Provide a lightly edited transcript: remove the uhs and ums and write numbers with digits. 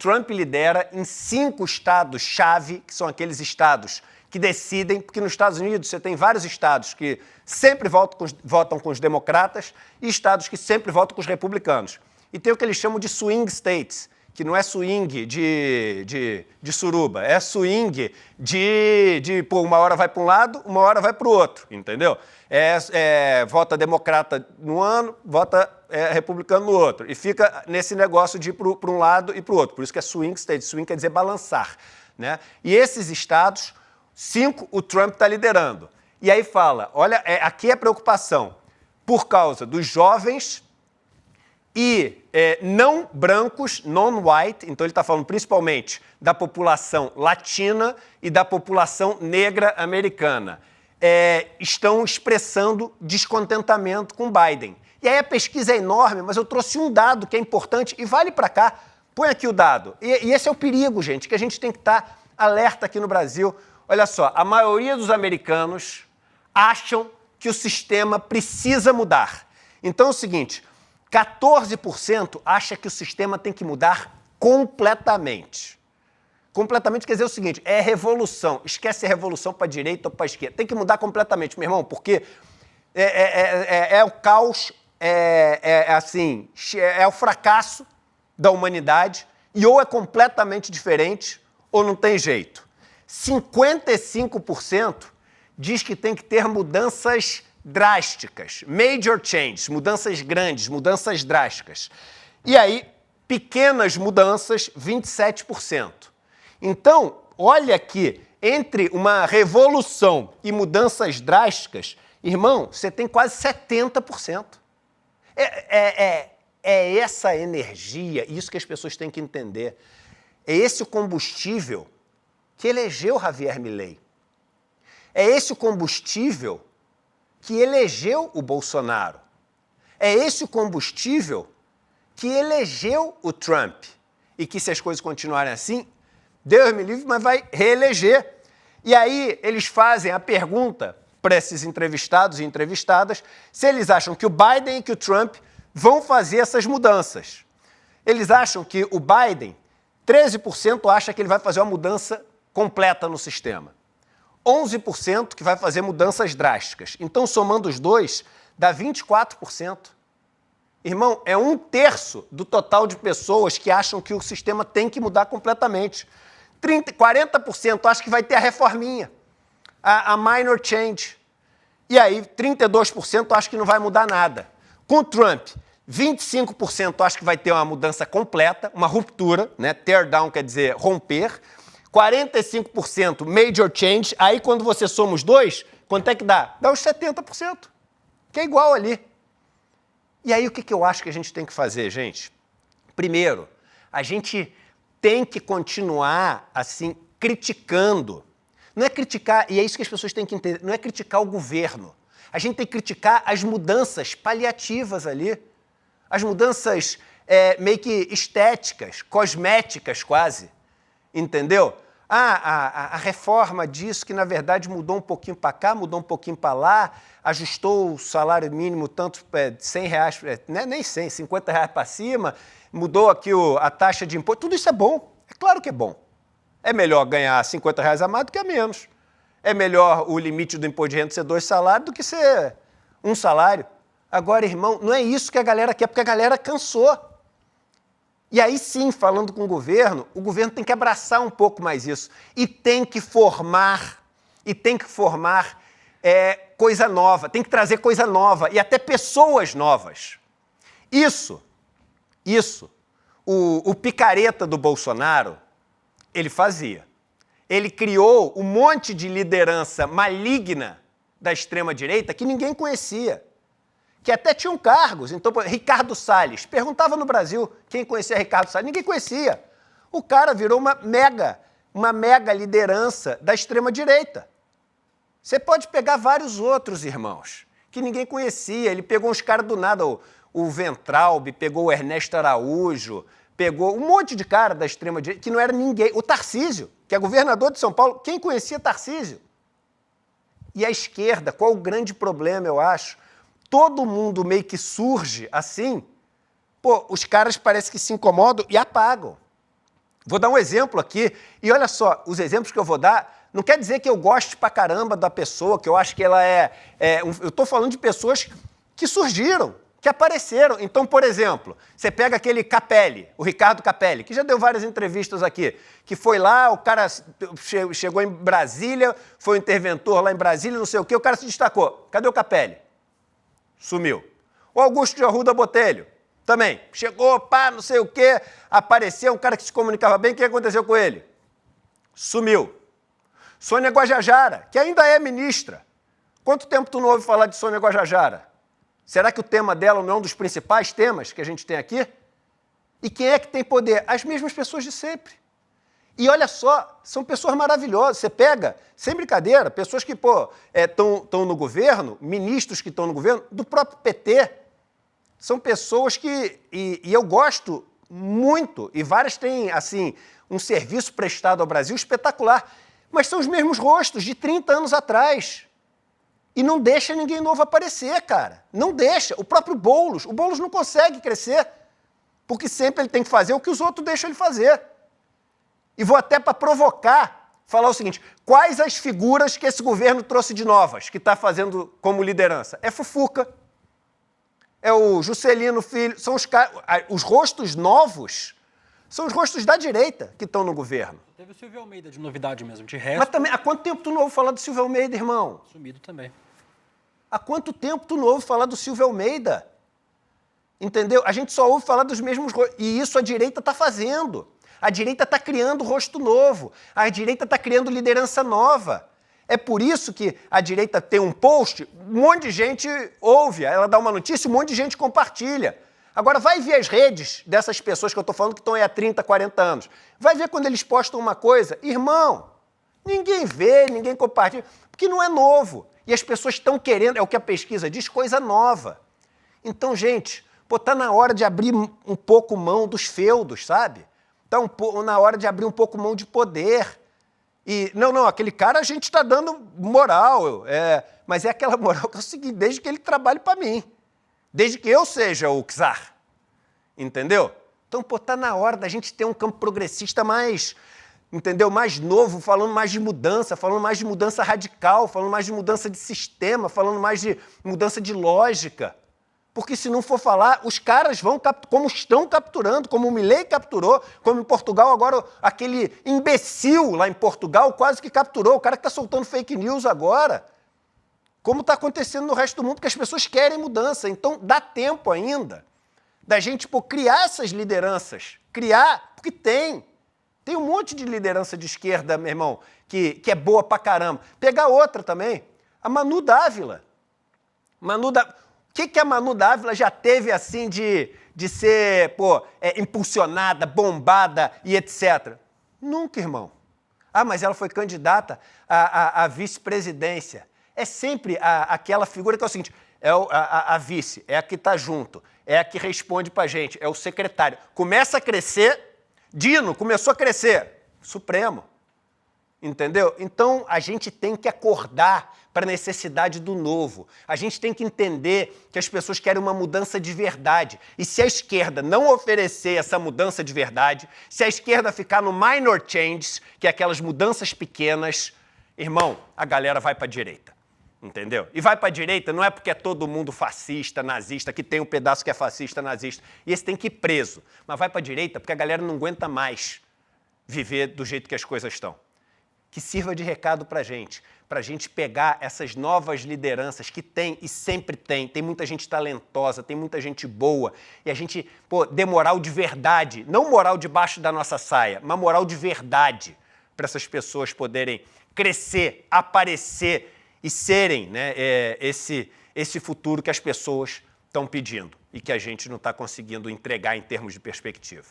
Trump lidera em 5 estados-chave, que são aqueles estados que decidem, porque nos Estados Unidos você tem vários estados que sempre votam com os democratas e estados que sempre votam com os republicanos. E tem o que eles chamam de swing states, que não é swing de suruba, é swing pô, uma hora vai para um lado, uma hora vai para o outro, entendeu? Vota democrata no ano, vota republicano no outro. E fica nesse negócio de ir para um lado e para o outro. Por isso que é swing state. Swing quer dizer balançar, né? E esses estados, 5, o Trump está liderando. E aí fala, olha, aqui é a preocupação, por causa dos jovens e não brancos, non-white, então ele está falando principalmente da população latina e da população negra americana, estão expressando descontentamento com Biden. E aí a pesquisa é enorme, mas eu trouxe um dado que é importante e vale para cá. Põe aqui o dado. E esse é o perigo, gente, que a gente tem que estar alerta aqui no Brasil. Olha só, a maioria dos americanos acham que o sistema precisa mudar. Então é o seguinte, 14% acha que o sistema tem que mudar completamente. Completamente quer dizer o seguinte, é revolução. Esquece a revolução para a direita ou para a esquerda. Tem que mudar completamente, meu irmão, porque é o caos, assim, é o fracasso da humanidade e ou é completamente diferente ou não tem jeito. 55% diz que tem que ter mudanças drásticas, major changes, mudanças grandes, mudanças drásticas. E aí, pequenas mudanças, 27%. Então, olha aqui, entre uma revolução e mudanças drásticas, irmão, você tem quase 70%. É essa energia, isso que as pessoas têm que entender. É esse o combustível que elegeu Javier Milei. É esse o combustível que elegeu o Bolsonaro. É esse o combustível que elegeu o Trump. E que, se as coisas continuarem assim, Deus me livre, mas vai reeleger. E aí eles fazem a pergunta para esses entrevistados e entrevistadas se eles acham que o Biden e que o Trump vão fazer essas mudanças. Eles acham que o Biden, 13% acha que ele vai fazer uma mudança completa no sistema. 11% que vai fazer mudanças drásticas. Então, somando os dois, dá 24%. Irmão, é 1/3 do total de pessoas que acham que o sistema tem que mudar completamente. 40% acham que vai ter a reforminha, a minor change. E aí, 32% acham que não vai mudar nada. Com o Trump, 25% acham que vai ter uma mudança completa, uma ruptura, né? Tear down quer dizer romper. 45% major change, aí quando você soma os dois, quanto é que dá? Dá os 70%, que é igual ali. E aí o que eu acho que a gente tem que fazer, gente? Primeiro, a gente tem que continuar, assim, criticando. Não é criticar, e é isso que as pessoas têm que entender, não é criticar o governo. A gente tem que criticar as mudanças paliativas ali, as mudanças meio que estéticas, cosméticas quase, entendeu? A reforma disso, que na verdade mudou um pouquinho para cá, mudou um pouquinho para lá, ajustou o salário mínimo tanto, R$100, nem 100, R$50 para cima, mudou aqui a taxa de imposto, tudo isso é bom, é claro que é bom. É melhor ganhar R$50 a mais do que a menos. É melhor o limite do imposto de renda ser 2 salários do que ser 1 salário. Agora, irmão, não é isso que a galera quer, porque a galera cansou. E aí sim, falando com o governo tem que abraçar um pouco mais isso. E tem que formar coisa nova, tem que trazer coisa nova e até pessoas novas. Isso, o picareta do Bolsonaro, ele fazia. Ele criou um monte de liderança maligna da extrema-direita que ninguém conhecia, que até tinham cargos. Então, Ricardo Salles, perguntava no Brasil quem conhecia Ricardo Salles, ninguém conhecia. O cara virou uma mega liderança da extrema-direita. Você pode pegar vários outros irmãos que ninguém conhecia. Ele pegou uns caras do nada, o Ventralbe, pegou o Ernesto Araújo, pegou um monte de cara da extrema-direita que não era ninguém. O Tarcísio, que é governador de São Paulo, quem conhecia Tarcísio? E a esquerda, qual o grande problema, eu acho? Todo mundo meio que surge assim, pô, os caras parecem que se incomodam e apagam. Vou dar um exemplo aqui, e olha só, os exemplos que eu vou dar não quer dizer que eu goste pra caramba da pessoa, que eu acho que ela eu estou falando de pessoas que surgiram, que apareceram. Então, por exemplo, você pega aquele Capelli, o Ricardo Capelli, que já deu várias entrevistas aqui, que foi lá, o cara chegou em Brasília, foi um interventor lá em Brasília, não sei o quê, o cara se destacou. Cadê o Capelli? Sumiu. O Augusto de Arruda Botelho, também. Chegou, pá, não sei o quê, apareceu, um cara que se comunicava bem, o que aconteceu com ele? Sumiu. Sônia Guajajara, que ainda é ministra. Quanto tempo tu não ouve falar de Sônia Guajajara? Será que o tema dela não é um dos principais temas que a gente tem aqui? E quem é que tem poder? As mesmas pessoas de sempre. E olha só, são pessoas maravilhosas. Você pega, sem brincadeira, pessoas que estão no governo, ministros que estão no governo, do próprio PT. São pessoas que, e eu gosto muito, e várias têm, assim, um serviço prestado ao Brasil espetacular, mas são os mesmos rostos de 30 anos atrás. E não deixa ninguém novo aparecer, cara. Não deixa. O próprio Boulos, o Boulos não consegue crescer, porque sempre ele tem que fazer o que os outros deixam ele fazer. E vou até para provocar, falar o seguinte, quais as figuras que esse governo trouxe de novas, que está fazendo como liderança? É Fufuca, é o Juscelino Filho, são os rostos novos, são os rostos da direita que estão no governo. Teve o Silvio Almeida de novidade mesmo, de resto... Mas também, há quanto tempo tu não ouve falar do Silvio Almeida, irmão? Sumido também. Há quanto tempo tu não ouve falar do Silvio Almeida? Entendeu? A gente só ouve falar dos mesmos rostos. E isso a direita está fazendo. A direita está criando rosto novo. A direita está criando liderança nova. É por isso que a direita tem um post, um monte de gente ouve, ela dá uma notícia, um monte de gente compartilha. Agora vai ver as redes dessas pessoas que eu estou falando que estão aí há 30, 40 anos. Vai ver quando eles postam uma coisa. Irmão, ninguém vê, ninguém compartilha, porque não é novo. E as pessoas estão querendo, é o que a pesquisa diz, coisa nova. Então, gente, tá na hora de abrir um pouco mão dos feudos, sabe? Tá na hora de abrir um pouco mão de poder. E, não, aquele cara a gente está dando moral, mas é aquela moral que é o seguinte, desde que ele trabalhe para mim, desde que eu seja o czar, entendeu? Então, tá na hora da gente ter um campo progressista mais, entendeu? Mais novo, falando mais de mudança radical, falando mais de mudança de sistema, falando mais de mudança de lógica. Porque se não for falar, os caras vão, como estão capturando, como o Milei capturou, como em Portugal agora, aquele imbecil lá em Portugal quase que capturou, o cara que está soltando fake news agora. Como está acontecendo no resto do mundo, porque as pessoas querem mudança. Então, dá tempo ainda da gente criar essas lideranças. Criar, porque tem. Tem um monte de liderança de esquerda, meu irmão, que é boa pra caramba. Pegar outra também, a Manu Dávila. O que a Manu Dávila já teve, assim, de ser, impulsionada, bombada e etc? Nunca, irmão. Ah, mas ela foi candidata à vice-presidência. É sempre aquela figura que é o seguinte, a vice, é a que está junto, é a que responde pra gente, é o secretário. Começa a crescer, Dino começou a crescer, Supremo. Entendeu? Então, a gente tem que acordar para a necessidade do novo. A gente tem que entender que as pessoas querem uma mudança de verdade. E se a esquerda não oferecer essa mudança de verdade, se a esquerda ficar no minor changes, que é aquelas mudanças pequenas, irmão, a galera vai para a direita. Entendeu? E vai para a direita não é porque é todo mundo fascista, nazista, que tem um pedaço que é fascista, nazista, e esse tem que ir preso. Mas vai para a direita porque a galera não aguenta mais viver do jeito que as coisas estão. Que sirva de recado para a gente pegar essas novas lideranças que tem e sempre tem muita gente talentosa, tem muita gente boa, e a gente, dê moral de verdade, não moral debaixo da nossa saia, mas moral de verdade, para essas pessoas poderem crescer, aparecer e serem, né, esse futuro que as pessoas estão pedindo e que a gente não está conseguindo entregar em termos de perspectiva.